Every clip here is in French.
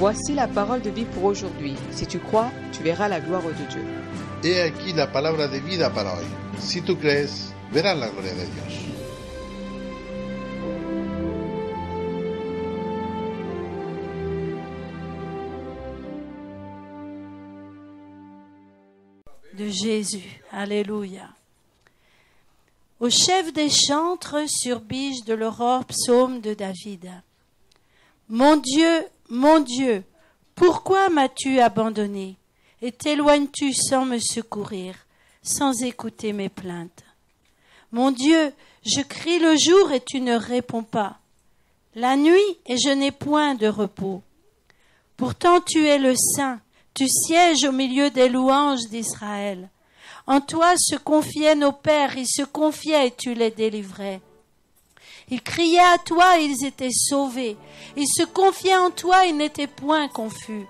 Voici la parole de vie pour aujourd'hui. Si tu crois, tu verras la gloire de Dieu. He aquí la palabra de vida para hoy. Si tú crees, verás la gloria de Dios. De Jésus. Alléluia. Au chef des chantres sur Bige de l'aurore, psaume de David. Mon Dieu, pourquoi m'as-tu abandonné et t'éloignes-tu sans me secourir, sans écouter mes plaintes? Mon Dieu, je crie le jour et tu ne réponds pas, la nuit et je n'ai point de repos. Pourtant tu es le Saint, tu sièges au milieu des louanges d'Israël. En toi se confiaient nos pères, ils se confiaient et tu les délivrais. Ils criaient à toi, ils étaient sauvés. Ils se confiaient en toi, ils n'étaient point confus.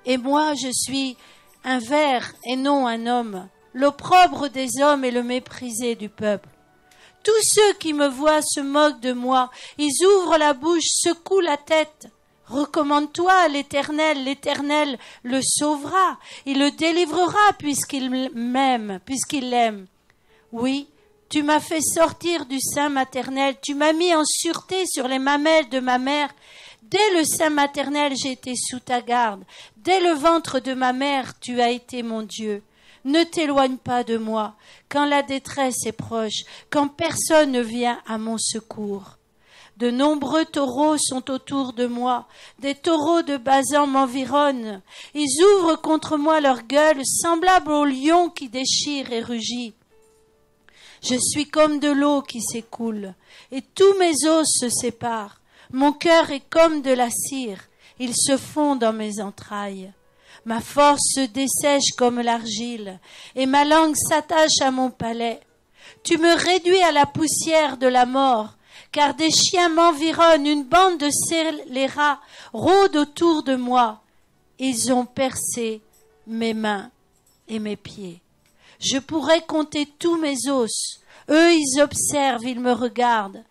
Et moi, je suis un ver et non un homme, l'opprobre des hommes et le méprisé du peuple. Tous ceux qui me voient se moquent de moi. Ils ouvrent la bouche, secouent la tête. Recommande-toi à l'Éternel, l'Éternel le sauvera. Il le délivrera puisqu'il m'aime, puisqu'il l'aime. Oui, tu m'as fait sortir du sein maternel, tu m'as mis en sûreté sur les mamelles de ma mère. Dès le sein maternel, j'ai été sous ta garde. Dès le ventre de ma mère, tu as été mon Dieu. Ne t'éloigne pas de moi, quand la détresse est proche, quand personne ne vient à mon secours. De nombreux taureaux sont autour de moi, des taureaux de Basan m'environnent. Ils ouvrent contre moi leur gueule, semblables au lion qui déchire et rugit. Je suis comme de l'eau qui s'écoule, et tous mes os se séparent. Mon cœur est comme de la cire, il se fond dans mes entrailles. Ma force se dessèche comme l'argile, et ma langue s'attache à mon palais. Tu me réduis à la poussière de la mort, car des chiens m'environnent, une bande de scélérats rôde autour de moi. Ils ont percé mes mains et mes pieds. Je pourrais compter tous mes os. Eux, ils observent, ils me regardent.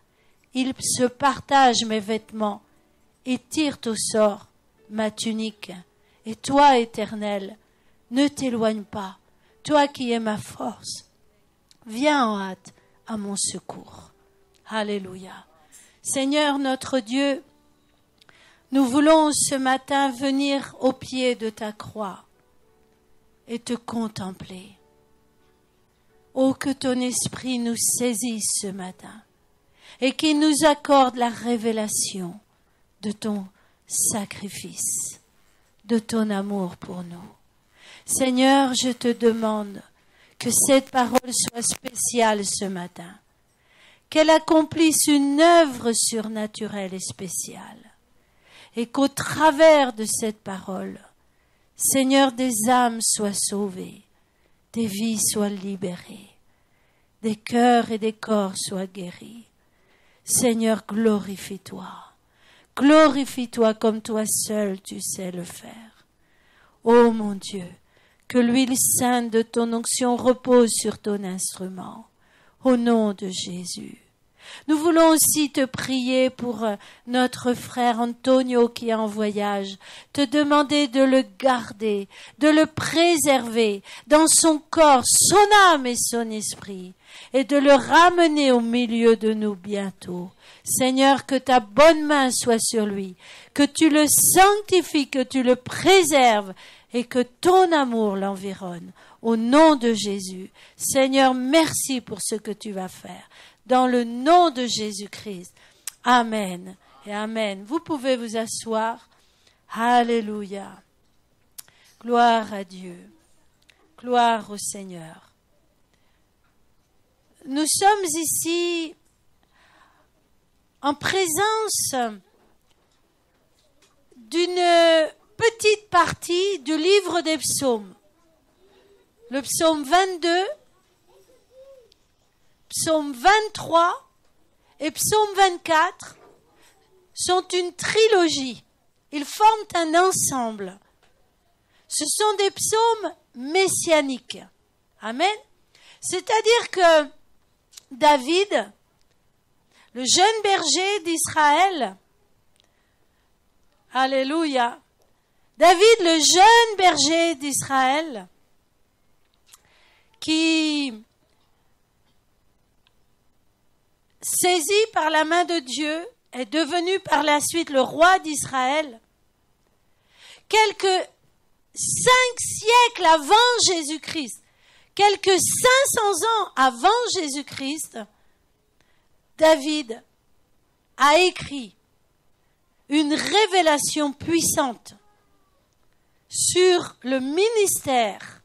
Ils se partagent mes vêtements et tirent au sort ma tunique. Et toi, Éternel, ne t'éloigne pas, toi qui es ma force. Viens en hâte à mon secours. Alléluia. Seigneur notre Dieu, nous voulons ce matin venir au pied de ta croix et te contempler. Oh, que ton esprit nous saisisse ce matin et qu'il nous accorde la révélation de ton sacrifice, de ton amour pour nous. Seigneur, je te demande que cette parole soit spéciale ce matin, qu'elle accomplisse une œuvre surnaturelle et spéciale, et qu'au travers de cette parole, Seigneur, des âmes soient sauvées, des vies soient libérées, des cœurs et des corps soient guéris. Seigneur, glorifie-toi. Glorifie-toi comme toi seul tu sais le faire. Ô mon Dieu, que l'huile sainte de ton onction repose sur ton instrument. Au nom de Jésus. Nous voulons aussi te prier pour notre frère Antonio qui est en voyage, te demander de le garder, de le préserver dans son corps, son âme et son esprit, et de le ramener au milieu de nous bientôt. Seigneur, que ta bonne main soit sur lui, que tu le sanctifies, que tu le préserves et que ton amour l'environne. Au nom de Jésus. Seigneur, merci pour ce que tu vas faire. Dans le nom de Jésus-Christ. Amen et amen. Vous pouvez vous asseoir. Alléluia. Gloire à Dieu. Gloire au Seigneur. Nous sommes ici en présence d'une petite partie du livre des psaumes. Le psaume 22, psaume 23 et psaume 24 sont une trilogie. Ils forment un ensemble. Ce sont des psaumes messianiques. Amen. C'est-à-dire que David, le jeune berger d'Israël, alléluia, David, le jeune berger d'Israël, qui, saisi par la main de Dieu, est devenu par la suite le roi d'Israël. Quelques 5 siècles avant Jésus-Christ, quelques 500 ans avant Jésus-Christ, David a écrit une révélation puissante sur le ministère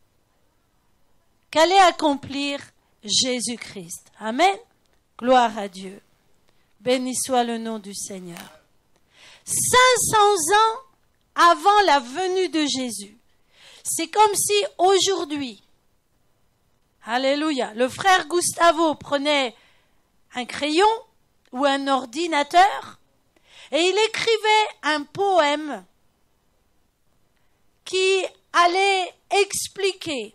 qu'allait accomplir Jésus-Christ. Amen. Gloire à Dieu. Béni soit le nom du Seigneur. 500 ans avant la venue de Jésus. C'est comme si aujourd'hui, alléluia, le frère Gustavo prenait un crayon ou un ordinateur et il écrivait un poème qui allait expliquer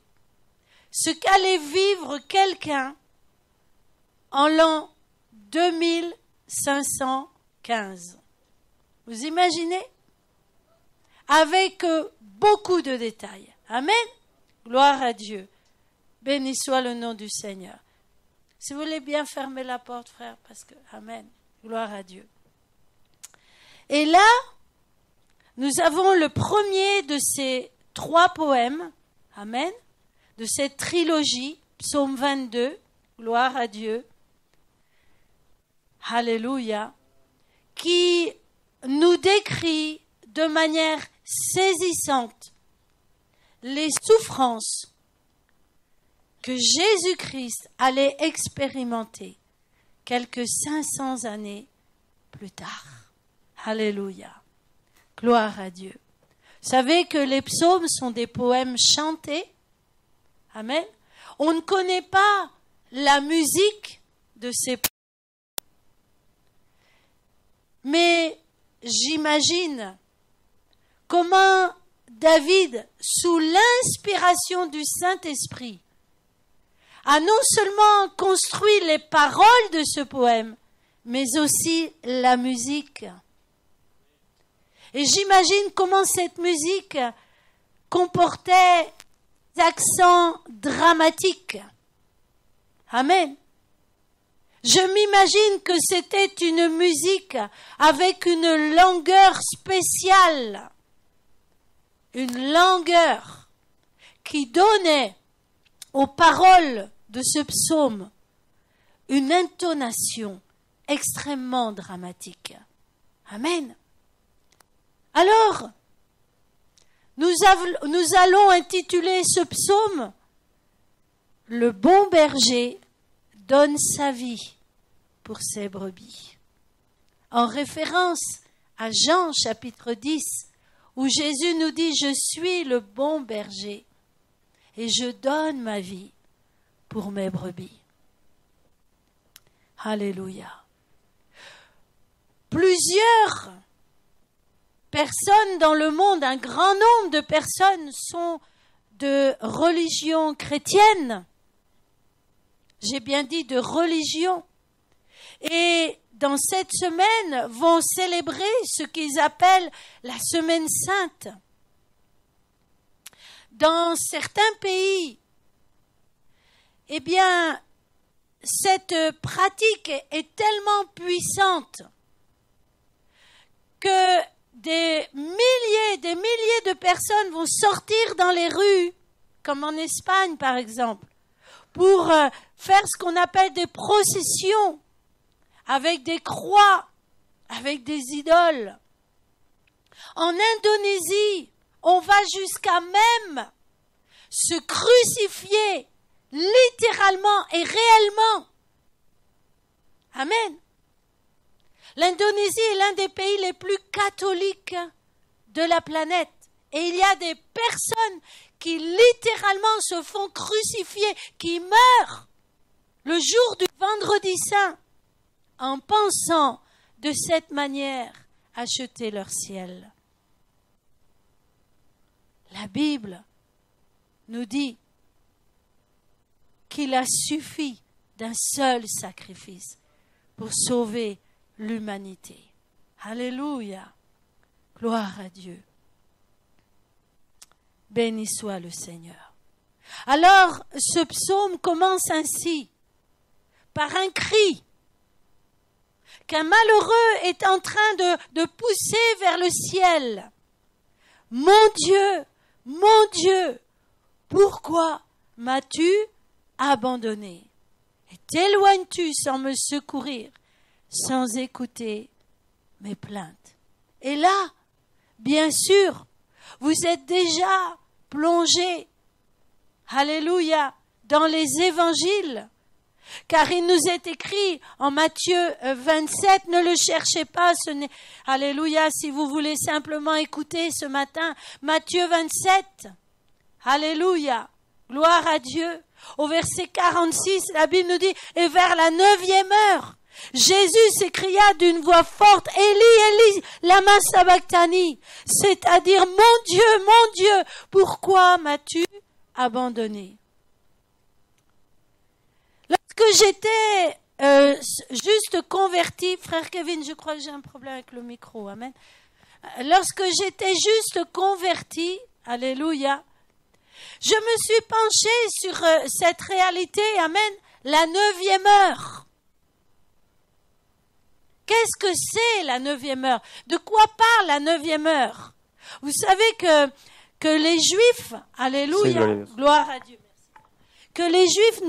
ce qu'allait vivre quelqu'un en l'an 2515. Vous imaginez? Avec beaucoup de détails. Amen. Gloire à Dieu. Béni soit le nom du Seigneur. Si vous voulez bien fermer la porte, frère, parce que, amen. Gloire à Dieu. Et là, nous avons le premier de ces 3 poèmes, amen, de cette trilogie, psaume 22, gloire à Dieu, alléluia, qui nous décrit de manière saisissante les souffrances que Jésus-Christ allait expérimenter quelques 500 années plus tard. Alléluia. Gloire à Dieu. Vous savez que les psaumes sont des poèmes chantés. Amen. On ne connaît pas la musique de ces poèmes. Mais j'imagine comment David, sous l'inspiration du Saint-Esprit, a non seulement construit les paroles de ce poème, mais aussi la musique. Et j'imagine comment cette musique comportait des accents dramatiques. Amen. Je m'imagine que c'était une musique avec une langueur spéciale. Une langueur qui donnait aux paroles de ce psaume une intonation extrêmement dramatique. Amen. Alors, nous allons intituler ce psaume « Le bon berger donne sa vie pour ses brebis », en référence à Jean chapitre 10, où Jésus nous dit « Je suis le bon berger et je donne ma vie pour mes brebis ». Alléluia. Plusieurs personnes dans le monde, un grand nombre de personnes sont de religion chrétienne. J'ai bien dit de religion. Et dans cette semaine, vont célébrer ce qu'ils appellent la Semaine Sainte. Dans certains pays, eh bien, cette pratique est tellement puissante que des milliers de personnes vont sortir dans les rues, comme en Espagne par exemple, pour faire ce qu'on appelle des processions avec des croix, avec des idoles. En Indonésie, on va jusqu'à même se crucifier littéralement et réellement. Amen. L'Indonésie est l'un des pays les plus catholiques de la planète. Et il y a des personnes qui littéralement se font crucifier, qui meurent le jour du vendredi saint en pensant de cette manière acheter leur ciel. La Bible nous dit qu'il a suffi d'un seul sacrifice pour sauver l'humanité. Alléluia. Gloire à Dieu. Béni soit le Seigneur. Alors, ce psaume commence ainsi, par un cri qu'un malheureux est en train de pousser vers le ciel. Mon Dieu, pourquoi m'as-tu abandonné? Et t'éloignes-tu sans me secourir, sans écouter mes plaintes? Et là, bien sûr, vous êtes déjà plongé, alléluia, dans les évangiles, car il nous est écrit en Matthieu 27, ne le cherchez pas, ce n'est, alléluia, si vous voulez simplement écouter ce matin, Matthieu 27, alléluia, gloire à Dieu. Au verset 46, la Bible nous dit, et vers la 9e heure, Jésus s'écria d'une voix forte, Élie, Élie, lama sabachthani, c'est-à-dire, mon Dieu, pourquoi m'as-tu abandonné? Lorsque j'étais juste converti, frère Kevin, je crois que j'ai un problème avec le micro, amen. Lorsque j'étais juste converti, alléluia, je me suis penchée sur cette réalité, amen, la 9e heure. Qu'est-ce que c'est la 9e heure? De quoi parle la 9e heure? Vous savez que les Juifs, alléluia, gloire à Dieu, que les Juifs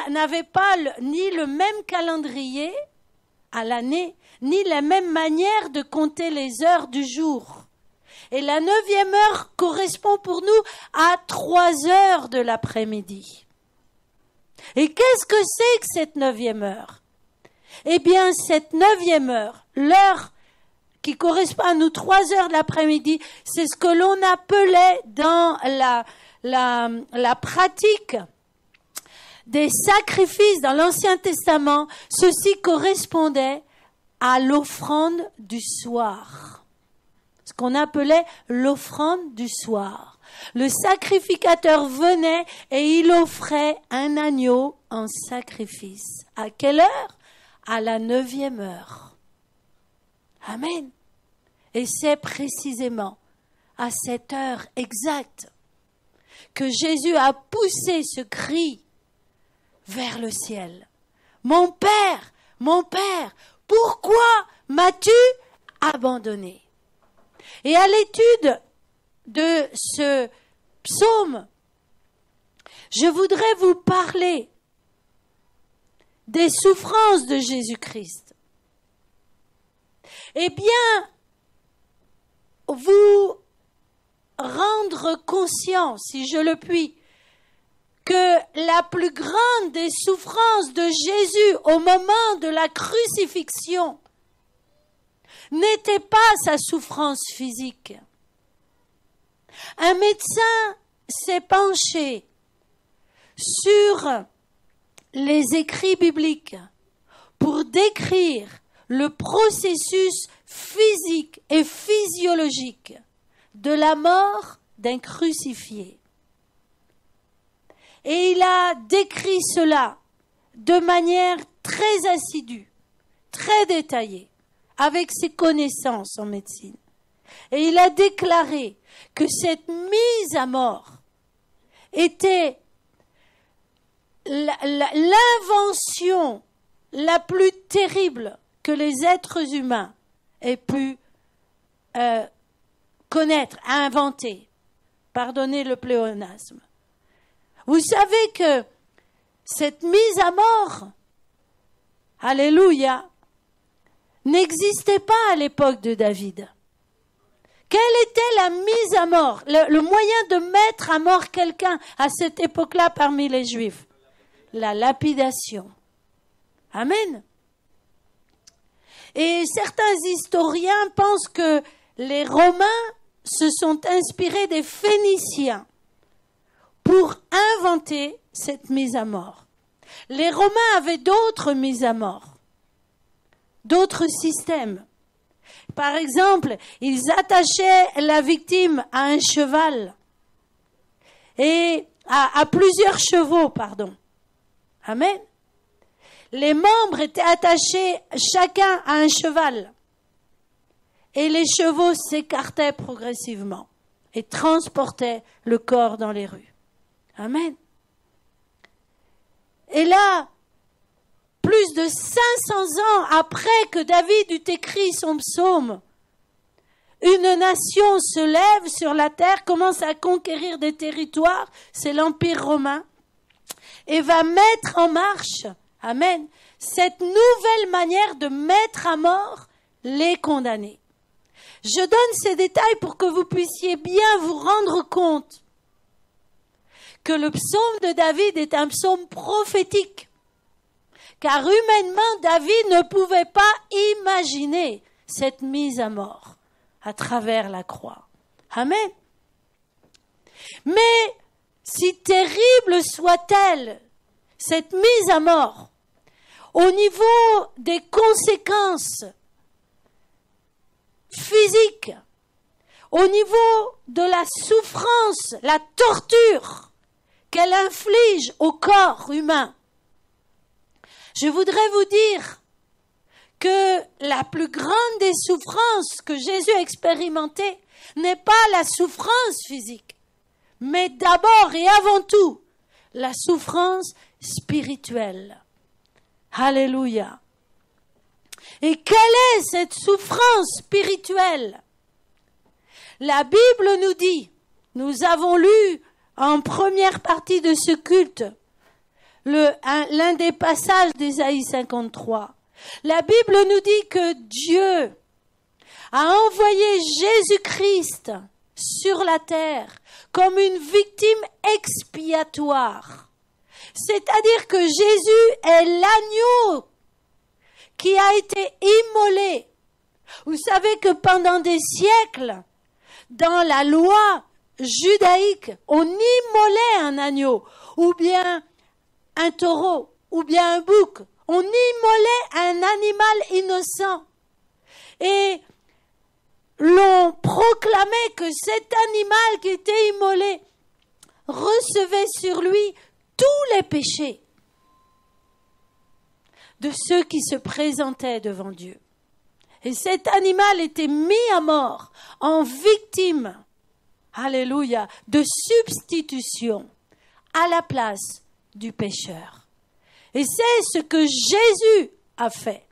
n'avaient pas ni le même calendrier à l'année, ni la même manière de compter les heures du jour. Et la 9e heure correspond pour nous à 3 heures de l'après-midi. Et qu'est-ce que c'est que cette 9e heure? Eh bien, cette 9e heure, l'heure qui correspond à nous 3 heures de l'après-midi, c'est ce que l'on appelait dans la pratique des sacrifices dans l'Ancien Testament, ceci correspondait à l'offrande du soir. Ce qu'on appelait l'offrande du soir. Le sacrificateur venait et il offrait un agneau en sacrifice. À quelle heure? À la 9e heure. Amen. Et c'est précisément à cette heure exacte que Jésus a poussé ce cri vers le ciel. Mon Père, pourquoi m'as-tu abandonné? Et à l'étude de ce psaume, je voudrais vous parler des souffrances de Jésus-Christ. Eh bien, vous rendre conscient, si je le puis, que la plus grande des souffrances de Jésus au moment de la crucifixion n'était pas sa souffrance physique. Un médecin s'est penché sur les écrits bibliques pour décrire le processus physique et physiologique de la mort d'un crucifié. Et il a décrit cela de manière très assidue, très détaillée, avec ses connaissances en médecine. Et il a déclaré que cette mise à mort était l'invention la plus terrible que les êtres humains aient pu connaître, inventer. Pardonnez le pléonasme. Vous savez que cette mise à mort, alléluia, n'existait pas à l'époque de David. Quelle était la mise à mort, le moyen de mettre à mort quelqu'un à cette époque-là parmi les Juifs? La lapidation. Amen. Et certains historiens pensent que les Romains se sont inspirés des Phéniciens pour inventer cette mise à mort. Les Romains avaient d'autres mises à mort, d'autres systèmes. Par exemple, ils attachaient la victime à un cheval et à plusieurs chevaux, pardon. Amen. Les membres étaient attachés chacun à un cheval et les chevaux s'écartaient progressivement. et transportait le corps dans les rues. Amen. Et là, plus de 500 ans après que David eut écrit son psaume, une nation se lève sur la terre, commence à conquérir des territoires, c'est l'Empire romain, et va mettre en marche, amen, cette nouvelle manière de mettre à mort les condamnés. Je donne ces détails pour que vous puissiez bien vous rendre compte que le psaume de David est un psaume prophétique. Car humainement, David ne pouvait pas imaginer cette mise à mort à travers la croix. Amen. Mais si terrible soit-elle, cette mise à mort, au niveau des conséquences physiques, au niveau de la souffrance, la torture qu'elle inflige au corps humain, je voudrais vous dire que la plus grande des souffrances que Jésus a expérimentées n'est pas la souffrance physique, mais d'abord et avant tout la souffrance spirituelle. Alléluia. Et quelle est cette souffrance spirituelle? La Bible nous dit, nous avons lu en première partie de ce culte, l'un des passages d'Ésaïe 53. La Bible nous dit que Dieu a envoyé Jésus-Christ sur la terre comme une victime expiatoire. C'est-à-dire que Jésus est l'agneau qui a été immolé. Vous savez que pendant des siècles, dans la loi judaïque, on immolait un agneau, ou bien un taureau, ou bien un bouc. On immolait un animal innocent. Et l'on proclamait que cet animal qui était immolé recevait sur lui tous les péchés de ceux qui se présentaient devant Dieu. Et cet animal était mis à mort en victime, alléluia, de substitution à la place du pécheur. Et c'est ce que Jésus a fait.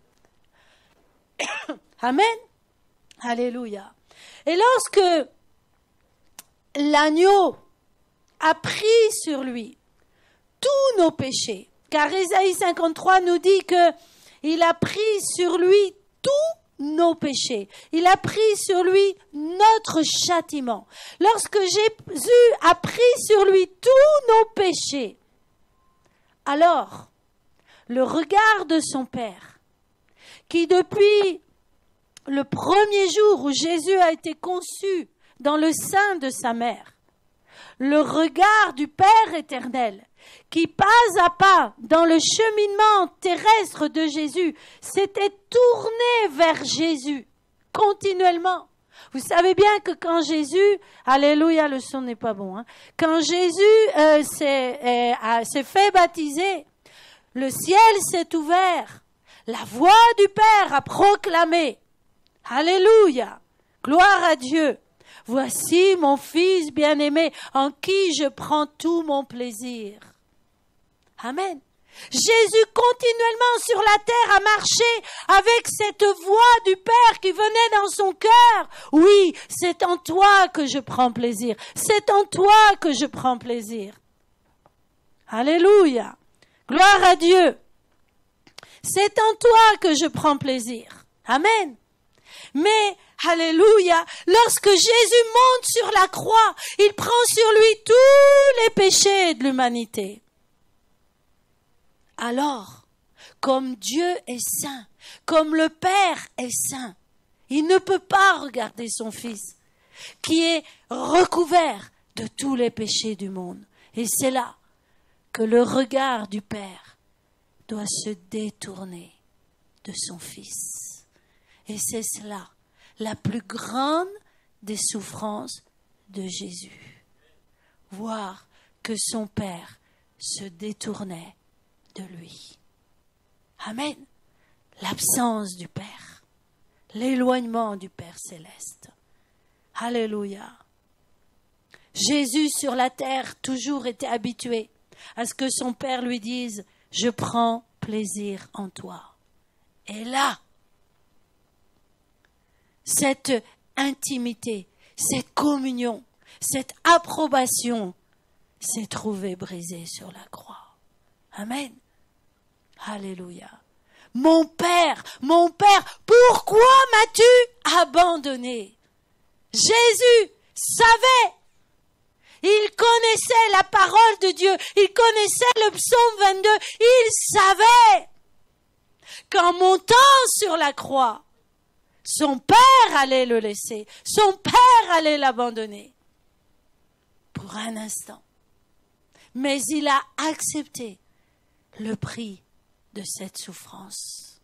Amen. Alléluia. Et lorsque l'agneau a pris sur lui tous nos péchés, car Ésaïe 53 nous dit que il a pris sur lui tous nos péchés. Il a pris sur lui notre châtiment. Lorsque Jésus a pris sur lui tous nos péchés, alors le regard de son Père, qui depuis le premier jour où Jésus a été conçu dans le sein de sa mère, le regard du Père éternel, qui pas à pas dans le cheminement terrestre de Jésus s'était tourné vers Jésus continuellement. Vous savez bien que quand Jésus, alléluia, le son n'est pas bon, hein, quand Jésus s'est fait baptiser, le ciel s'est ouvert, la voix du Père a proclamé, alléluia, gloire à Dieu. Voici mon Fils bien-aimé, en qui je prends tout mon plaisir. Amen. Jésus continuellement sur la terre a marché avec cette voix du Père qui venait dans son cœur. Oui, c'est en toi que je prends plaisir. C'est en toi que je prends plaisir. Alléluia. Gloire à Dieu. C'est en toi que je prends plaisir. Amen. Mais, alléluia, lorsque Jésus monte sur la croix, il prend sur lui tous les péchés de l'humanité. Alors, comme Dieu est saint, comme le Père est saint, il ne peut pas regarder son Fils, qui est recouvert de tous les péchés du monde. Et c'est là que le regard du Père doit se détourner de son Fils. Et c'est cela, la plus grande des souffrances de Jésus. Voir que son Père se détournait de lui. Amen. L'absence du Père. L'éloignement du Père céleste. Alléluia. Jésus sur la terre toujours était habitué à ce que son Père lui dise « Je prends plaisir en toi ». Et là, cette intimité, cette communion, cette approbation s'est trouvée brisée sur la croix. Amen. Alléluia. Mon Père, pourquoi m'as-tu abandonné? Jésus savait. Il connaissait la parole de Dieu. Il connaissait le psaume 22. Il savait qu'en montant sur la croix, son Père allait le laisser. Son Père allait l'abandonner. Pour un instant. Mais il a accepté le prix de cette souffrance.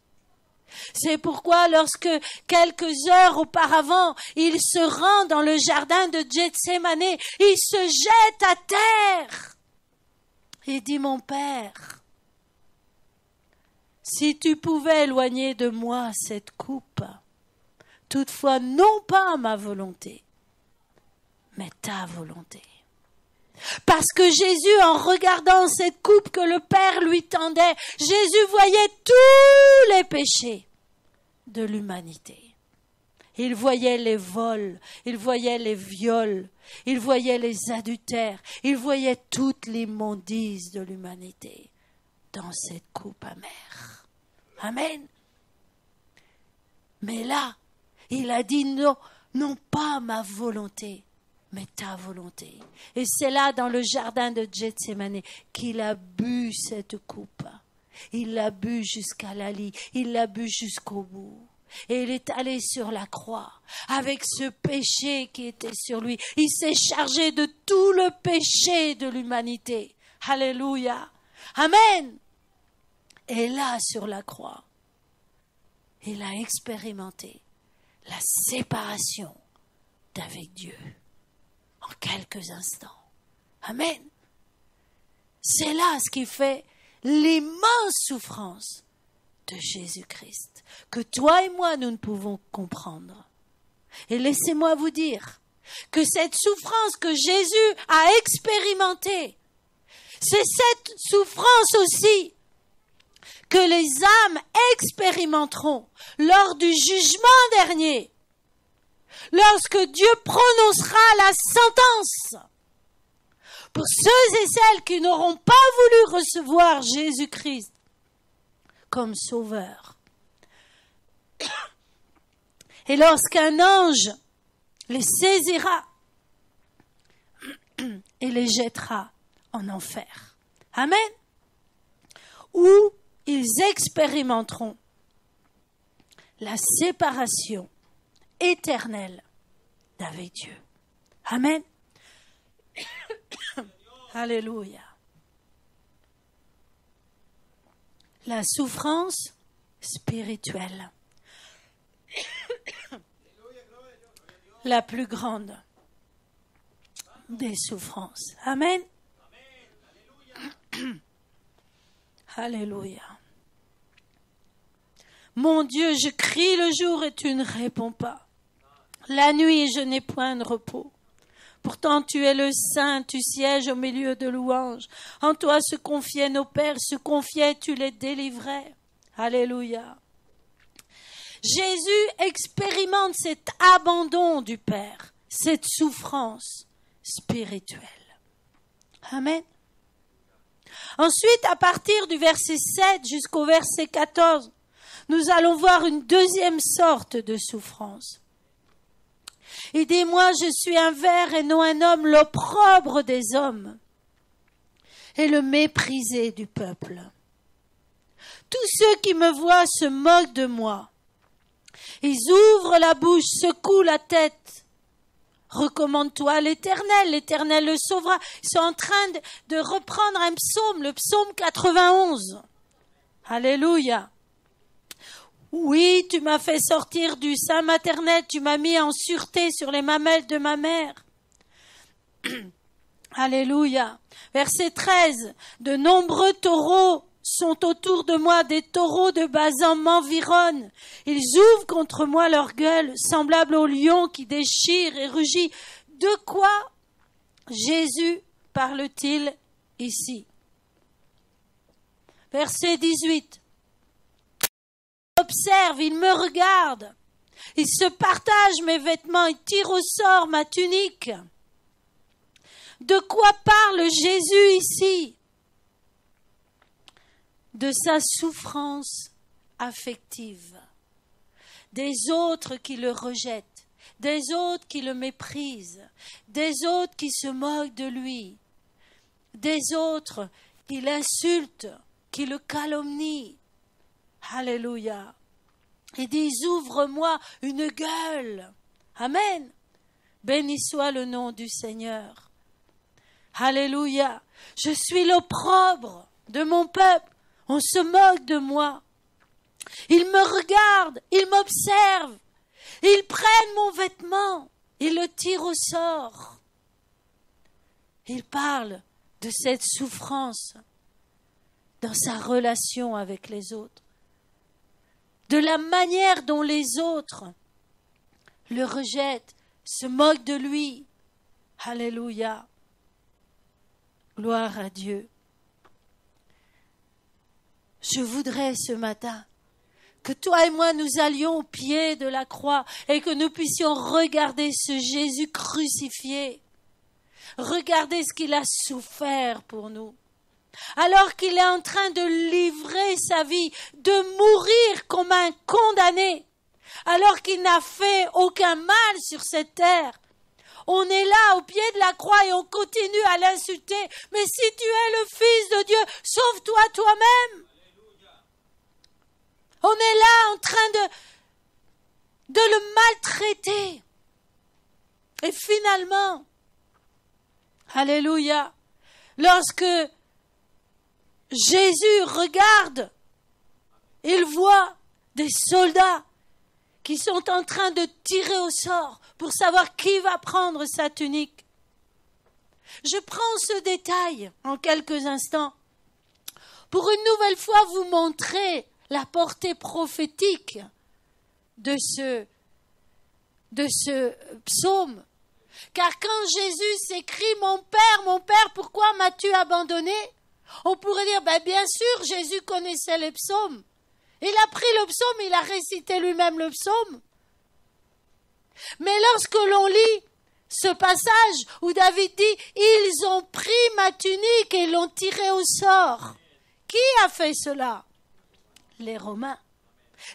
C'est pourquoi lorsque quelques heures auparavant, il se rend dans le jardin de Gethsémane, il se jette à terre et dit « Mon Père, si tu pouvais éloigner de moi cette coupe, toutefois non pas ma volonté, mais ta volonté. » Parce que Jésus, en regardant cette coupe que le Père lui tendait, Jésus voyait tous les péchés de l'humanité. Il voyait les vols, il voyait les viols, il voyait les adultères, il voyait toute l'immondice de l'humanité dans cette coupe amère. Amen. Mais là, il a dit non, non pas ma volonté, mais ta volonté. Et c'est là, dans le jardin de Gethsémane, qu'il a bu cette coupe. Il l'a bu jusqu'à la lie, il l'a bu jusqu'au bout. Et il est allé sur la croix, avec ce péché qui était sur lui. Il s'est chargé de tout le péché de l'humanité. Alléluia. Amen. Et là, sur la croix, il a expérimenté la séparation d'avec Dieu. En quelques instants. Amen. C'est là ce qui fait l'immense souffrance de Jésus-Christ, que toi et moi nous ne pouvons comprendre. Et laissez-moi vous dire que cette souffrance que Jésus a expérimentée, c'est cette souffrance aussi que les âmes expérimenteront lors du jugement dernier. Lorsque Dieu prononcera la sentence pour ceux et celles qui n'auront pas voulu recevoir Jésus-Christ comme sauveur. Et lorsqu'un ange les saisira et les jettera en enfer. Amen. Où ils expérimenteront la séparation éternelle d'avec Dieu. Amen. Alléluia. La souffrance spirituelle. La plus grande des souffrances. Amen. Alléluia. Mon Dieu, je crie le jour et tu ne réponds pas. La nuit, je n'ai point de repos. Pourtant, tu es le Saint, tu sièges au milieu de louanges. En toi se confiaient nos pères, se confiaient, tu les délivrais. Alléluia. Jésus expérimente cet abandon du Père, cette souffrance spirituelle. Amen. Ensuite, à partir du verset 7 jusqu'au verset 14, nous allons voir une deuxième sorte de souffrance. Il dit, moi je suis un ver et non un homme, l'opprobre des hommes et le méprisé du peuple. Tous ceux qui me voient se moquent de moi. Ils ouvrent la bouche, secouent la tête. Recommande-toi à l'Éternel, l'Éternel le sauvera. Ils sont en train de reprendre un psaume, le psaume 91. Alléluia. Oui, tu m'as fait sortir du sein maternel, tu m'as mis en sûreté sur les mamelles de ma mère. Alléluia. Verset 13. De nombreux taureaux sont autour de moi, des taureaux de Basan m'environnent. Ils ouvrent contre moi leur gueule, semblables au lion qui déchire et rugit. De quoi Jésus parle-t-il ici? Verset 18. Il observe, il me regarde. Il se partage mes vêtements, il tire au sort ma tunique. De quoi parle Jésus ici? De sa souffrance affective, des autres qui le rejettent, des autres qui le méprisent, des autres qui se moquent de lui, des autres qui l'insultent, qui le calomnient. Alléluia. Il dit, ouvre-moi une gueule. Amen. Béni soit le nom du Seigneur. Alléluia. Je suis l'opprobre de mon peuple. On se moque de moi. Ils me regardent, ils m'observent. Ils prennent mon vêtement, ils le tirent au sort. Il parle de cette souffrance dans sa relation avec les autres, de la manière dont les autres le rejettent, se moquent de lui. Alléluia. Gloire à Dieu. Je voudrais ce matin que toi et moi nous allions au pied de la croix et que nous puissions regarder ce Jésus crucifié, regarder ce qu'il a souffert pour nous. Alors qu'il est en train de livrer sa vie, de mourir comme un condamné, alors qu'il n'a fait aucun mal sur cette terre. On est là au pied de la croix et on continue à l'insulter. Mais si tu es le Fils de Dieu, sauve-toi toi-même. On est là en train de le maltraiter. Et finalement, alléluia, lorsque Jésus regarde, il voit des soldats qui sont en train de tirer au sort pour savoir qui va prendre sa tunique. Je prends ce détail en quelques instants pour une nouvelle fois vous montrer la portée prophétique de ce psaume. Car quand Jésus s'écrie « Mon Père, pourquoi m'as-tu abandonné ?» On pourrait dire bien sûr, Jésus connaissait les psaumes. Il a pris le psaume, il a récité lui-même le psaume. Mais lorsque l'on lit ce passage où David dit « Ils ont pris ma tunique et l'ont tirée au sort », qui a fait cela? Les Romains.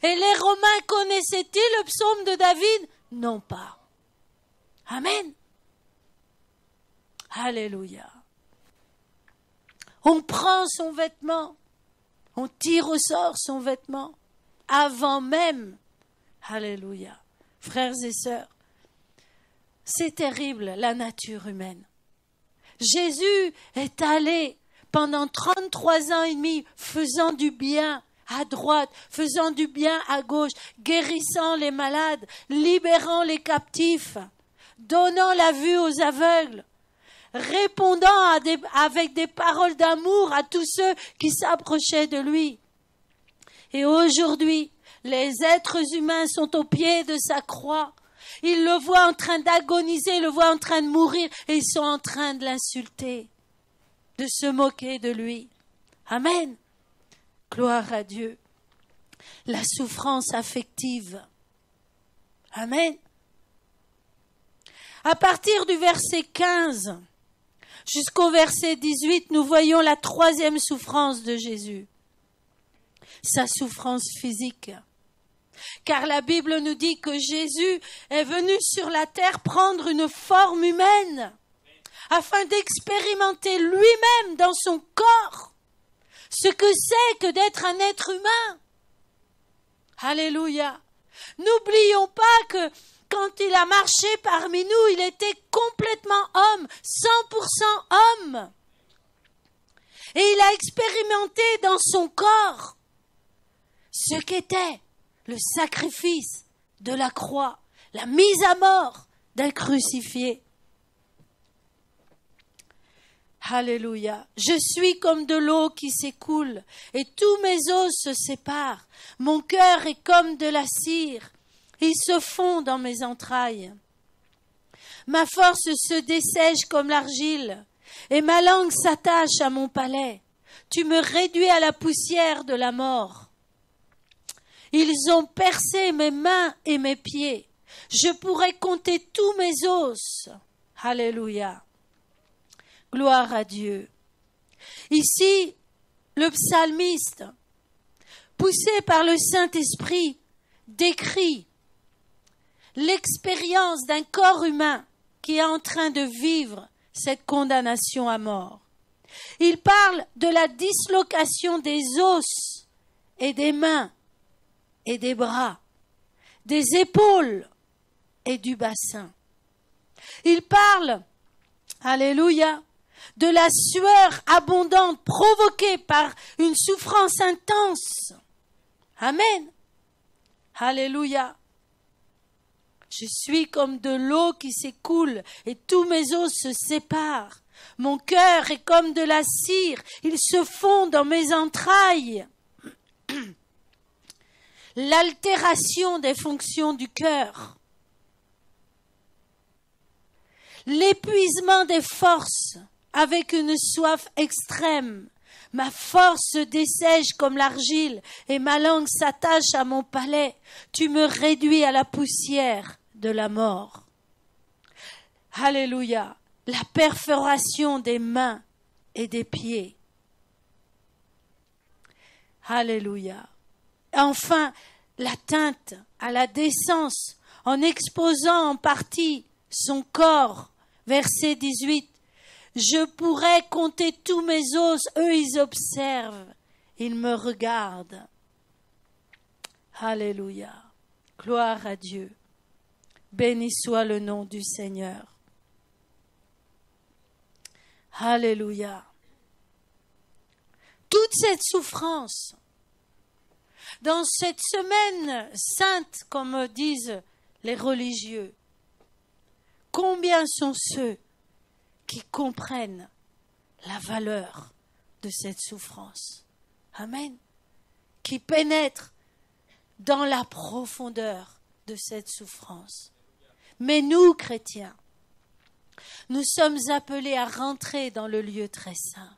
Et les Romains connaissaient-ils le psaume de David? Non pas. Amen. Alléluia. On prend son vêtement, on tire au sort son vêtement, avant même. Alléluia. Frères et sœurs, c'est terrible la nature humaine. Jésus est allé pendant 33 ans et demi faisant du bien à droite, faisant du bien à gauche, guérissant les malades, libérant les captifs, donnant la vue aux aveugles, répondant avec des paroles d'amour à tous ceux qui s'approchaient de lui. Et aujourd'hui, les êtres humains sont au pied de sa croix. Ils le voient en train d'agoniser, ils le voient en train de mourir et ils sont en train de l'insulter, de se moquer de lui. Amen. Gloire à Dieu. La souffrance affective. Amen. À partir du verset 15 jusqu'au verset 18, nous voyons la troisième souffrance de Jésus. Sa souffrance physique. Car la Bible nous dit que Jésus est venu sur la terre prendre une forme humaine afin d'expérimenter lui-même dans son corps ce que c'est que d'être un être humain. Alléluia. N'oublions pas que quand il a marché parmi nous, il était complètement homme, 100% homme. Et il a expérimenté dans son corps ce qu'était le sacrifice de la croix, la mise à mort d'un crucifié. Alléluia. Je suis comme de l'eau qui s'écoule et tous mes os se séparent. Mon cœur est comme de la cire. Il se fond dans mes entrailles. Ma force se dessèche comme l'argile, et ma langue s'attache à mon palais. Tu me réduis à la poussière de la mort. Ils ont percé mes mains et mes pieds. Je pourrais compter tous mes os. Alléluia. Gloire à Dieu. Ici, le psalmiste, poussé par le Saint-Esprit, décrit l'expérience d'un corps humain qui est en train de vivre cette condamnation à mort. Il parle de la dislocation des os et des mains et des bras, des épaules et du bassin. Il parle, alléluia, de la sueur abondante provoquée par une souffrance intense. Amen. Alléluia. Je suis comme de l'eau qui s'écoule et tous mes os se séparent. Mon cœur est comme de la cire, il se fond dans mes entrailles. L'altération des fonctions du cœur. L'épuisement des forces avec une soif extrême. Ma force se dessèche comme l'argile et ma langue s'attache à mon palais. Tu me réduis à la poussière de la mort. Alléluia. La perforation des mains et des pieds. Alléluia. Enfin, l'atteinte à la décence en exposant en partie son corps. Verset 18. Je pourrais compter tous mes os, eux ils observent, ils me regardent. Alléluia. Gloire à Dieu. Béni soit le nom du Seigneur. Alléluia. Toute cette souffrance, dans cette semaine sainte, comme disent les religieux, combien sont ceux qui comprennent la valeur de cette souffrance. Amen. Qui pénètrent dans la profondeur de cette souffrance. Mais nous, chrétiens, nous sommes appelés à rentrer dans le lieu très saint.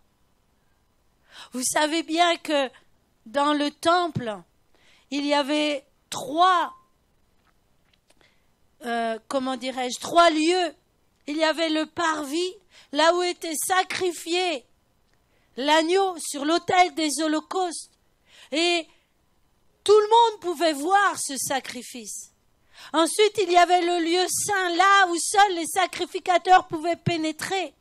Vous savez bien que dans le temple, il y avait trois lieux. Il y avait le parvis, là où était sacrifié l'agneau sur l'autel des holocaustes. Et tout le monde pouvait voir ce sacrifice. Ensuite, il y avait le lieu saint, là où seuls les sacrificateurs pouvaient pénétrer.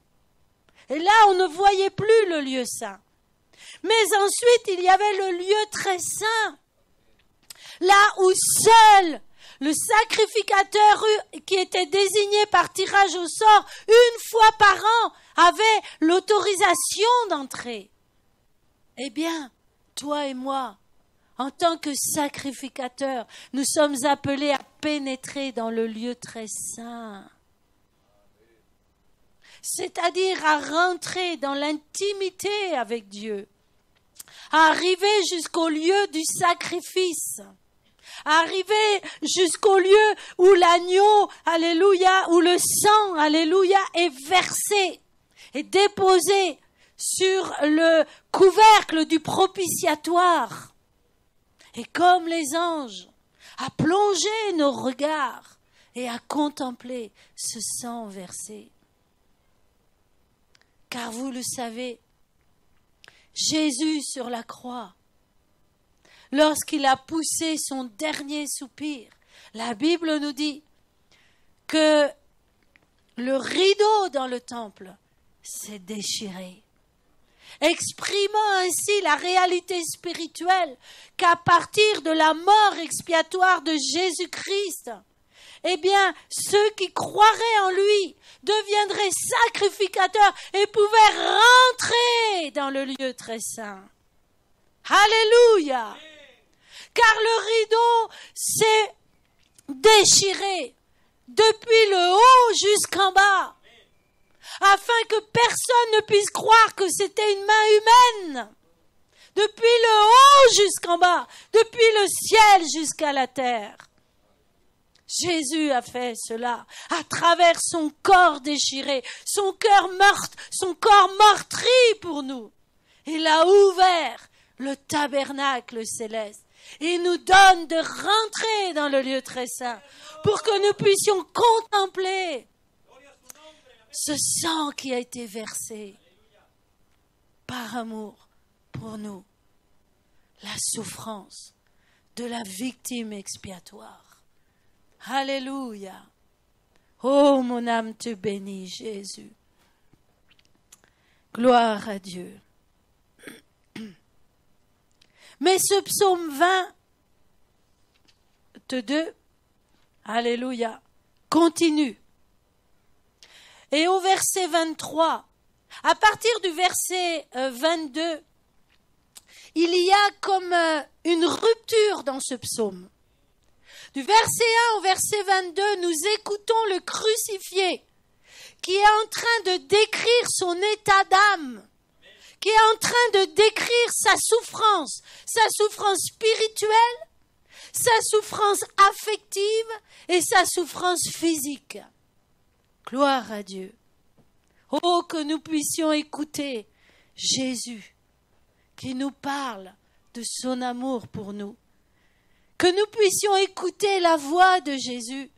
Et là, on ne voyait plus le lieu saint. Mais ensuite, il y avait le lieu très saint, là où seul le sacrificateur qui était désigné par tirage au sort une fois par an avait l'autorisation d'entrer. Eh bien, toi et moi, en tant que sacrificateurs, nous sommes appelés à pénétrer dans le lieu très saint. C'est-à-dire à rentrer dans l'intimité avec Dieu, à arriver jusqu'au lieu du sacrifice, à arriver jusqu'au lieu où l'agneau, alléluia, où le sang, alléluia, est versé et déposé sur le couvercle du propitiatoire. Et comme les anges, à plonger nos regards et à contempler ce sang versé. Car vous le savez, Jésus sur la croix, lorsqu'il a poussé son dernier soupir, la Bible nous dit que le rideau dans le temple s'est déchiré, exprimant ainsi la réalité spirituelle qu'à partir de la mort expiatoire de Jésus-Christ, eh bien, ceux qui croiraient en lui deviendraient sacrificateurs et pouvaient rentrer dans le lieu très saint. Alléluia! Car le rideau s'est déchiré depuis le haut jusqu'en bas, afin que personne ne puisse croire que c'était une main humaine. Depuis le haut jusqu'en bas, depuis le ciel jusqu'à la terre. Jésus a fait cela à travers son corps déchiré, son corps meurtri pour nous. Il a ouvert le tabernacle céleste et nous donne de rentrer dans le lieu très saint pour que nous puissions contempler ce sang qui a été versé par amour pour nous, la souffrance de la victime expiatoire. Alléluia. Oh, mon âme te bénit, Jésus. Gloire à Dieu. Mais ce psaume 22, alléluia, continue. Et au verset 23, à partir du verset 22, il y a comme une rupture dans ce psaume. Du verset 1 au verset 22, nous écoutons le crucifié qui est en train de décrire son état d'âme, qui est en train de décrire sa souffrance spirituelle, sa souffrance affective et sa souffrance physique. Gloire à Dieu. Oh, que nous puissions écouter Jésus qui nous parle de son amour pour nous. Que nous puissions écouter la voix de Jésus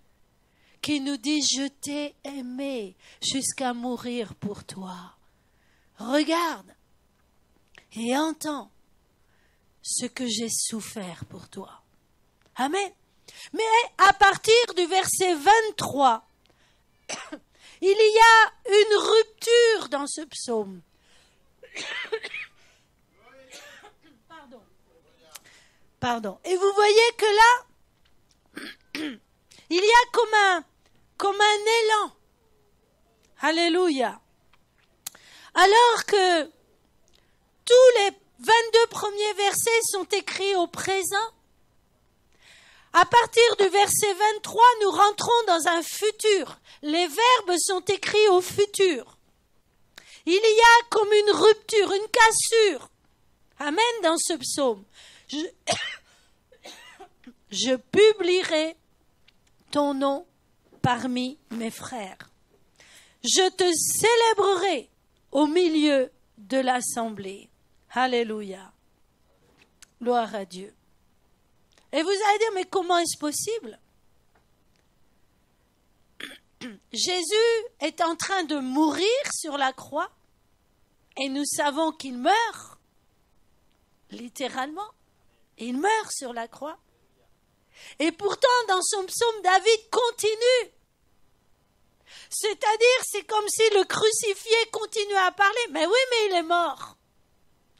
qui nous dit « Je t'ai aimé jusqu'à mourir pour toi. Regarde et entends ce que j'ai souffert pour toi. » Amen. Mais à partir du verset 23, il y a une rupture dans ce psaume. Pardon. Et vous voyez que là, il y a comme un élan. Alléluia. Alors que tous les 22 premiers versets sont écrits au présent, à partir du verset 23, nous rentrons dans un futur. Les verbes sont écrits au futur. Il y a comme une rupture, une cassure. Amen, dans ce psaume. Je publierai ton nom parmi mes frères. Je te célébrerai au milieu de l'assemblée. Alléluia. Gloire à Dieu. Et vous allez dire, mais comment est-ce possible? Jésus est en train de mourir sur la croix et nous savons qu'il meurt, littéralement. Il meurt sur la croix. Et pourtant, dans son psaume, David continue. C'est-à-dire, c'est comme si le crucifié continuait à parler. Mais oui, mais il est mort.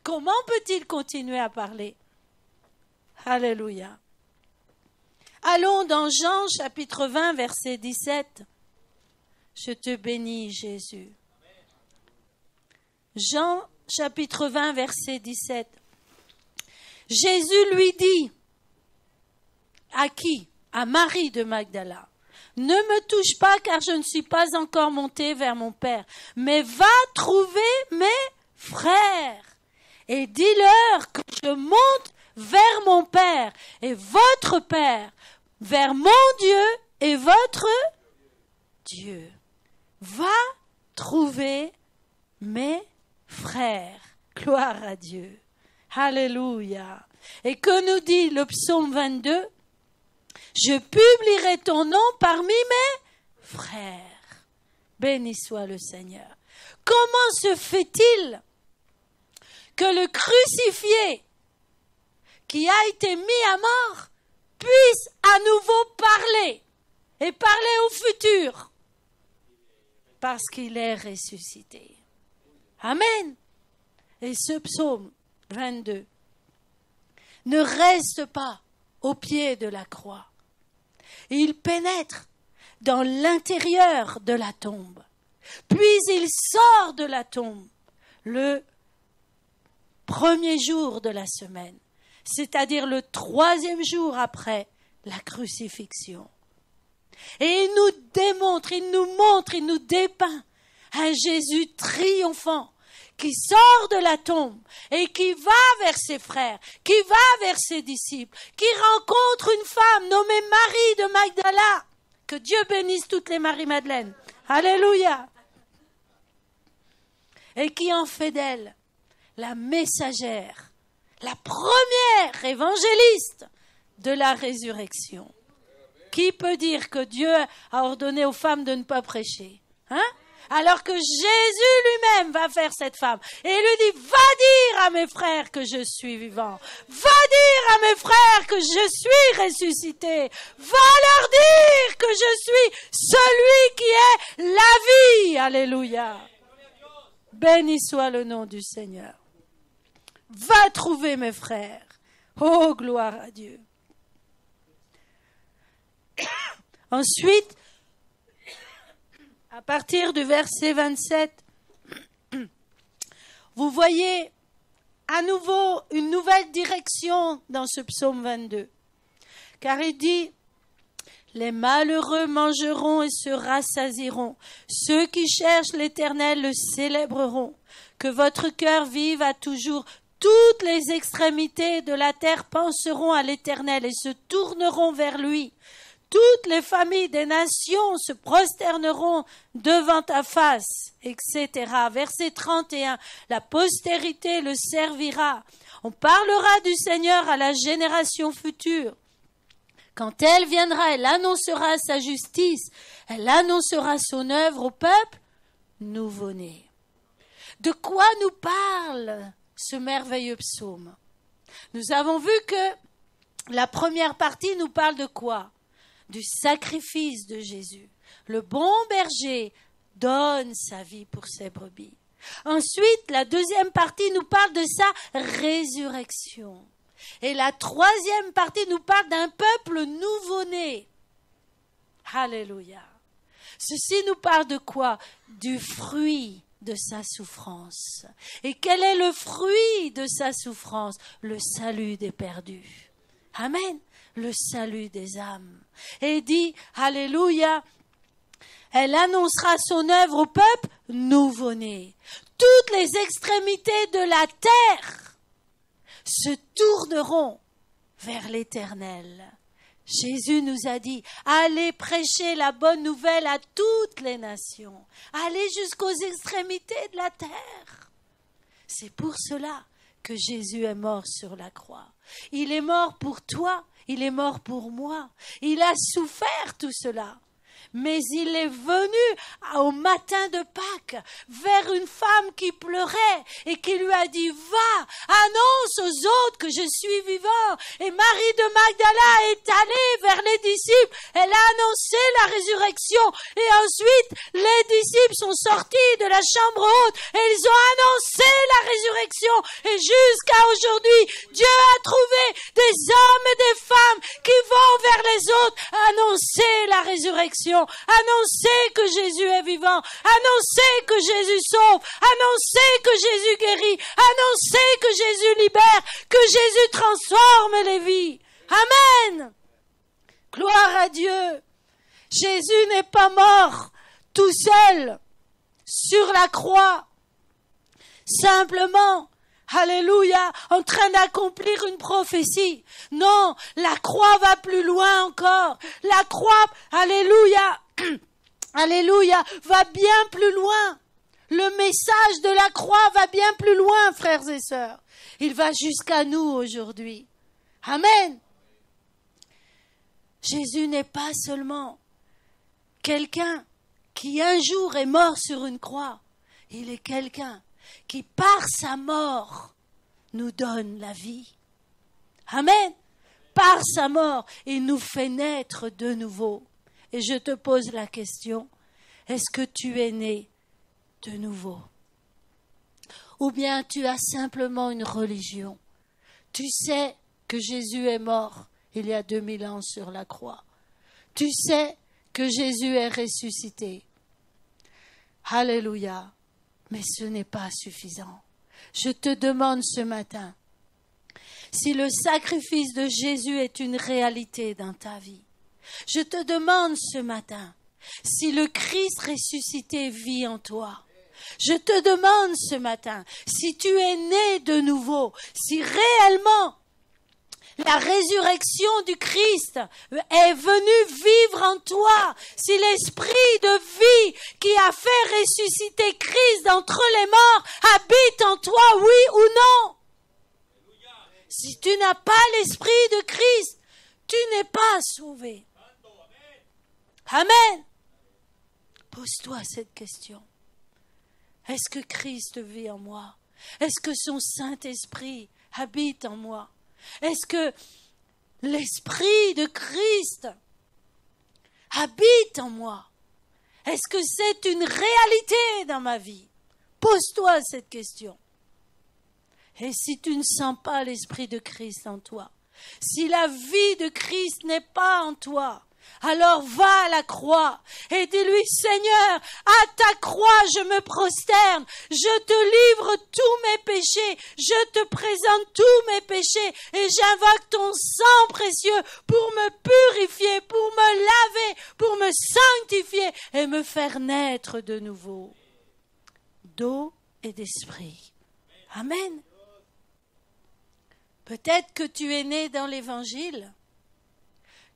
Comment peut-il continuer à parler? Alléluia. Allons dans Jean, chapitre 20, verset 17. Je te bénis, Jésus. Jean, chapitre 20, verset 17. Jésus lui dit, à qui? À Marie de Magdala. Ne me touche pas car je ne suis pas encore monté vers mon Père, mais va trouver mes frères et dis-leur que je monte vers mon Père et votre Père, vers mon Dieu et votre Dieu. Va trouver mes frères. Gloire à Dieu. Alléluia. Et que nous dit le psaume 22? Je publierai ton nom parmi mes frères. Béni soit le Seigneur. Comment se fait-il que le crucifié qui a été mis à mort puisse à nouveau parler et parler au futur? Parce qu'il est ressuscité. Amen. Et ce psaume 22 ne reste pas au pied de la croix. Il pénètre dans l'intérieur de la tombe. Puis il sort de la tombe le premier jour de la semaine, c'est-à-dire le 3e jour après la crucifixion. Et il nous démontre, il nous montre, il nous dépeint un Jésus triomphant qui sort de la tombe et qui va vers ses frères, qui va vers ses disciples, qui rencontre une femme nommée Marie de Magdala. Que Dieu bénisse toutes les Marie-Madeleine. Alléluia. Et qui en fait d'elle la messagère, la première évangéliste de la résurrection. Qui peut dire que Dieu a ordonné aux femmes de ne pas prêcher, hein? Alors que Jésus lui-même va faire cette femme. Et il lui dit, va dire à mes frères que je suis vivant. Va dire à mes frères que je suis ressuscité. Va leur dire que je suis celui qui est la vie. Alléluia. Béni soit le nom du Seigneur. Va trouver mes frères. Oh, gloire à Dieu. Ensuite, à partir du verset 27, vous voyez à nouveau une nouvelle direction dans ce psaume 22. Car il dit, les malheureux mangeront et se rassasieront. Ceux qui cherchent l'Éternel le célébreront. Que votre cœur vive à toujours. Toutes les extrémités de la terre penseront à l'Éternel et se tourneront vers lui. Toutes les familles des nations se prosterneront devant ta face, etc. Verset 31. La postérité le servira. On parlera du Seigneur à la génération future. Quand elle viendra, elle annoncera sa justice. Elle annoncera son œuvre au peuple nouveau-né. De quoi nous parle ce merveilleux psaume? Nous avons vu que la première partie nous parle de quoi? Du sacrifice de Jésus. Le bon berger donne sa vie pour ses brebis. Ensuite, la deuxième partie nous parle de sa résurrection. Et la troisième partie nous parle d'un peuple nouveau-né. Alléluia. Ceci nous parle de quoi? Du fruit de sa souffrance. Et quel est le fruit de sa souffrance? Le salut des perdus. Amen. Le salut des âmes. Et il dit, alléluia, elle annoncera son œuvre au peuple nouveau-né. Toutes les extrémités de la terre se tourneront vers l'Éternel. Jésus nous a dit, allez prêcher la bonne nouvelle à toutes les nations. Allez jusqu'aux extrémités de la terre. C'est pour cela que Jésus est mort sur la croix. Il est mort pour toi. Il est mort pour moi. Il a souffert tout cela. Mais il est venu au matin de Pâques vers une femme qui pleurait et qui lui a dit, va, annonce aux autres que je suis vivant. Et Marie de Magdala est allée vers les disciples. Elle a annoncé la résurrection. Et ensuite, les disciples sont sortis de la chambre haute et ils ont annoncé la résurrection. Et jusqu'à aujourd'hui, Dieu a trouvé des hommes et des femmes qui vont vers les autres annoncer la résurrection. Annoncer que Jésus est vivant, annoncer que Jésus sauve, annoncer que Jésus guérit, annoncer que Jésus libère, que Jésus transforme les vies. Amen. Gloire à Dieu. Jésus n'est pas mort tout seul sur la croix, simplement, alléluia, en train d'accomplir une prophétie. Non, la croix va plus loin encore. La croix, alléluia, alléluia, va bien plus loin. Le message de la croix va bien plus loin, frères et sœurs. Il va jusqu'à nous aujourd'hui. Amen. Jésus n'est pas seulement quelqu'un qui un jour est mort sur une croix. Il est quelqu'un qui par sa mort nous donne la vie. Amen. Par sa mort, il nous fait naître de nouveau. Et je te pose la question, est-ce que tu es né de nouveau? Ou bien tu as simplement une religion? Tu sais que Jésus est mort il y a 2000 ans sur la croix. Tu sais que Jésus est ressuscité. Alléluia. Mais ce n'est pas suffisant. Je te demande ce matin, si le sacrifice de Jésus est une réalité dans ta vie, je te demande ce matin, si le Christ ressuscité vit en toi, Je te demande ce matin, si tu es né de nouveau, si réellement la résurrection du Christ est venue vivre en toi, si l'esprit de vie qui a fait ressusciter Christ d'entre les morts habite en toi, oui ou non? Si tu n'as pas l'esprit de Christ, tu n'es pas sauvé. Amen. Pose-toi cette question. Est-ce que Christ vit en moi? Est-ce que son Saint-Esprit habite en moi? Est-ce que l'Esprit de Christ habite en moi? Est-ce que c'est une réalité dans ma vie? Pose-toi cette question. Et si tu ne sens pas l'Esprit de Christ en toi, si la vie de Christ n'est pas en toi, alors va à la croix et dis-lui, Seigneur, à ta croix je me prosterne, je te livre tous mes péchés, je te présente tous mes péchés et j'invoque ton sang précieux pour me purifier, pour me laver, pour me sanctifier et me faire naître de nouveau d'eau et d'esprit. Amen. Peut-être que tu es né dans l'Évangile,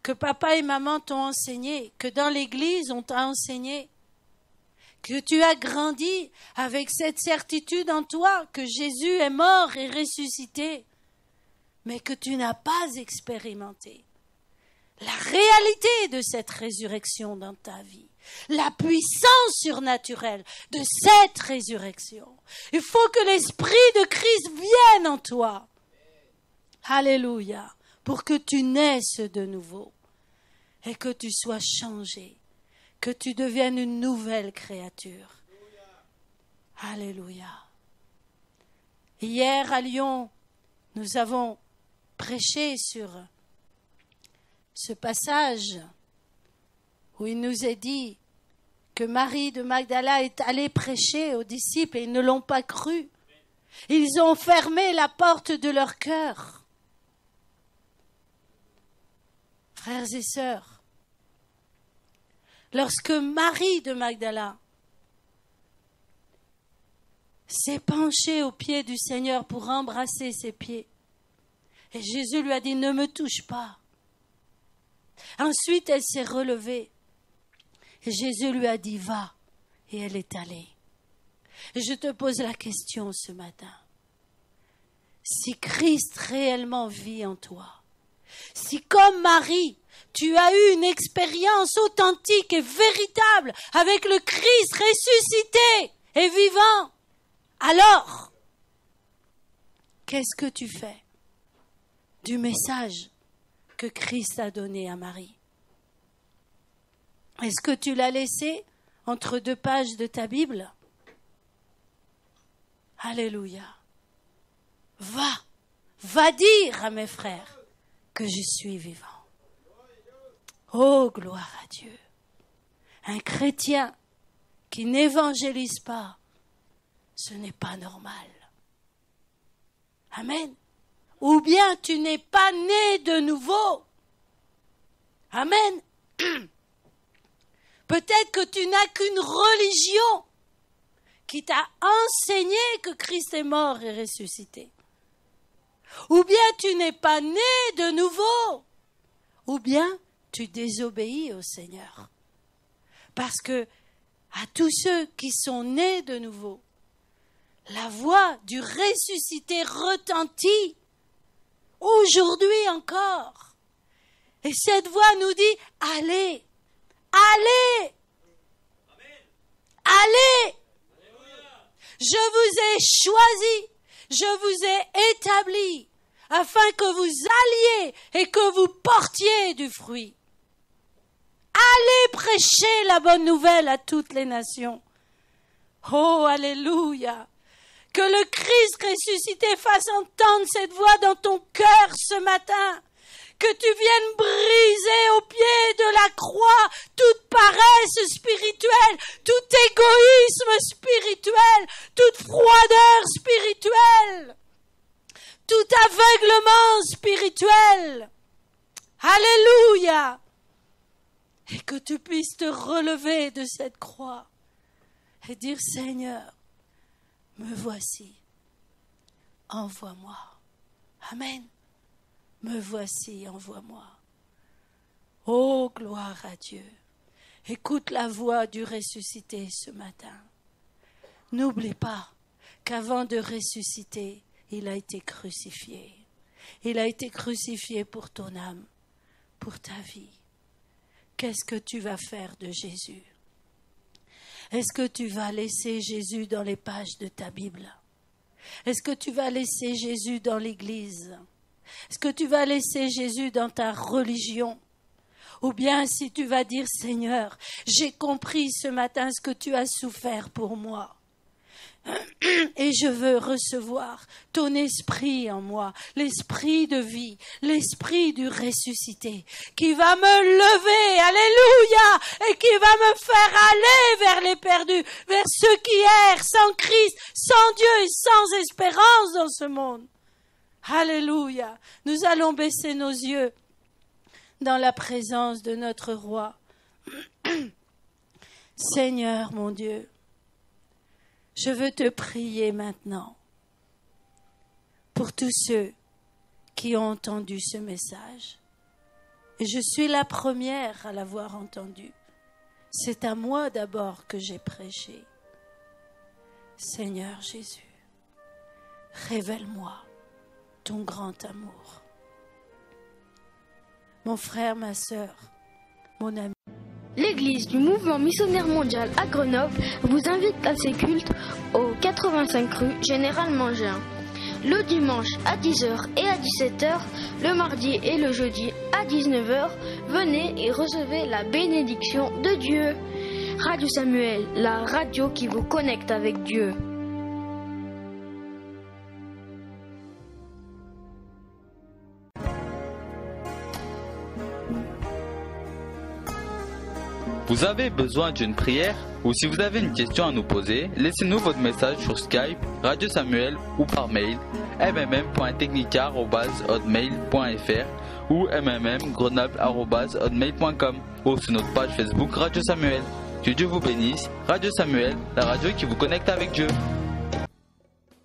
que papa et maman t'ont enseigné, que dans l'église on t'a enseigné, que tu as grandi avec cette certitude en toi que Jésus est mort et ressuscité, mais que tu n'as pas expérimenté la réalité de cette résurrection dans ta vie, la puissance surnaturelle de cette résurrection. Il faut que l'Esprit de Christ vienne en toi. Alléluia. Pour que tu naisses de nouveau et que tu sois changé, que tu deviennes une nouvelle créature. Alléluia. Hier à Lyon, nous avons prêché sur ce passage où il nous est dit que Marie de Magdala est allée prêcher aux disciples et ils ne l'ont pas cru. Ils ont fermé la porte de leur cœur. Frères et sœurs, lorsque Marie de Magdala s'est penchée aux pieds du Seigneur pour embrasser ses pieds, et Jésus lui a dit « Ne me touche pas ». Ensuite, elle s'est relevée, et Jésus lui a dit « Va », et elle est allée. Et je te pose la question ce matin. Si Christ réellement vit en toi, si comme Marie, tu as eu une expérience authentique et véritable avec le Christ ressuscité et vivant, alors, qu'est-ce que tu fais du message que Christ a donné à Marie? Est-ce que tu l'as laissé entre deux pages de ta Bible? Alléluia. Va dire à mes frères que je suis vivant. Oh, gloire à Dieu. Un chrétien qui n'évangélise pas, ce n'est pas normal. Amen. Ou bien tu n'es pas né de nouveau. Amen. Peut-être que tu n'as qu'une religion qui t'a enseigné que Christ est mort et ressuscité. Ou bien tu n'es pas né de nouveau. Ou bien tu désobéis au Seigneur. Parce que à tous ceux qui sont nés de nouveau, la voix du ressuscité retentit aujourd'hui encore. Et cette voix nous dit, allez, allez, allez. Je vous ai choisi, je vous ai établi, afin que vous alliez et que vous portiez du fruit. Allez prêcher la bonne nouvelle à toutes les nations. Oh, alléluia. Que le Christ ressuscité fasse entendre cette voix dans ton cœur ce matin. Que tu viennes briser au pied de la croix toute paresse spirituelle, tout égoïsme spirituel, toute froideur spirituelle, tout aveuglement spirituel. Alléluia. Et que tu puisses te relever de cette croix et dire, Seigneur, me voici, envoie-moi. Amen. Me voici, envoie-moi. Oh, gloire à Dieu. Écoute la voix du ressuscité ce matin. N'oublie pas qu'avant de ressusciter, il a été crucifié. Il a été crucifié pour ton âme, pour ta vie. Qu'est-ce que tu vas faire de Jésus? Est-ce que tu vas laisser Jésus dans les pages de ta Bible? Est-ce que tu vas laisser Jésus dans l'église? Est-ce que tu vas laisser Jésus dans ta religion? Ou bien si tu vas dire, Seigneur, j'ai compris ce matin ce que tu as souffert pour moi. Et je veux recevoir ton esprit en moi, l'esprit de vie, l'esprit du ressuscité, qui va me lever, alléluia, et qui va me faire aller vers les perdus, vers ceux qui errent sans Christ, sans Dieu et sans espérance dans ce monde. Alléluia. Nous allons baisser nos yeux dans la présence de notre roi. Seigneur mon Dieu, je veux te prier maintenant pour tous ceux qui ont entendu ce message. Et je suis la première à l'avoir entendu. C'est à moi d'abord que j'ai prêché. Seigneur Jésus, révèle-moi ton grand amour. Mon frère, ma sœur, mon ami. L'église du mouvement missionnaire mondial à Grenoble vous invite à ses cultes au 85 rue Général Mangin. Le dimanche à 10h et à 17h, le mardi et le jeudi à 19h, venez et recevez la bénédiction de Dieu. Radio Samuel, la radio qui vous connecte avec Dieu. Vous avez besoin d'une prière ou si vous avez une question à nous poser, laissez-nous votre message sur Skype, Radio Samuel ou par mail mmm.technica@hotmail.fr ou mmmgrenoble@hotmail.com ou sur notre page Facebook Radio Samuel. Que Dieu vous bénisse. Radio Samuel, la radio qui vous connecte avec Dieu.